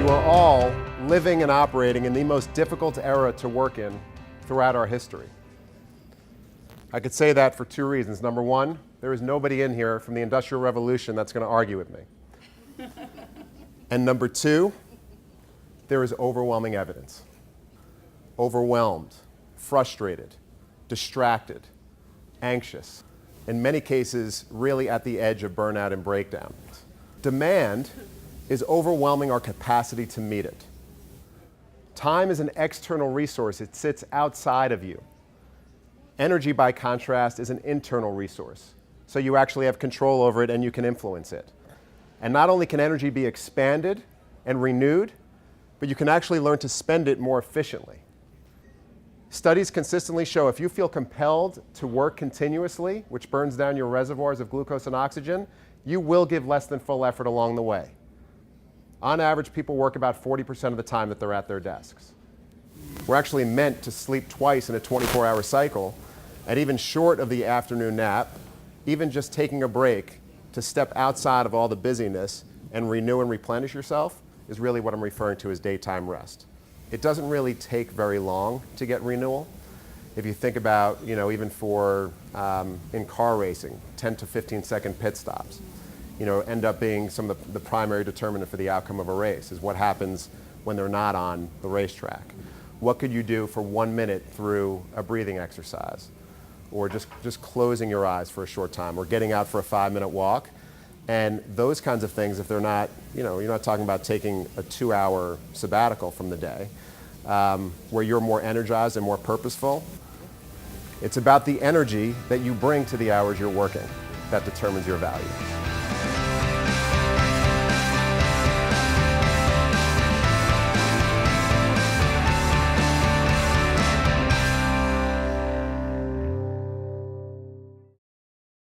are all living and operating in the most difficult era to work in throughout our history. I could say that for two reasons. Number one, there is nobody in here from the Industrial Revolution that's going to argue with me. And number two, there is overwhelming evidence. Overwhelmed, frustrated, distracted, anxious, in many cases really at the edge of burnout and breakdown. Demand is overwhelming our capacity to meet it. Time is an external resource. It sits outside of you. Energy, by contrast, is an internal resource. So you actually have control over it and you can influence it. And not only can energy be expanded and renewed, but you can actually learn to spend it more efficiently. Studies consistently show if you feel compelled to work continuously, which burns down your reservoirs of glucose and oxygen, you will give less than full effort along the way. On average, people work about 40% of the time that they're at their desks. We're actually meant to sleep twice in a 24-hour cycle, and even short of the afternoon nap, even just taking a break to step outside of all the busyness and renew and replenish yourself is really what I'm referring to as daytime rest. It doesn't really take very long to get renewal. If you think about, even for in car racing, 10 to 15 second pit stops, end up being some of the primary determinant for the outcome of a race is what happens when they're not on the racetrack. What could you do for 1 minute through a breathing exercise? Or just closing your eyes for a short time, or getting out for a 5-minute walk. And those kinds of things, if they're not, you're not talking about taking a 2-hour sabbatical from the day, where you're more energized and more purposeful. It's about the energy that you bring to the hours you're working that determines your value.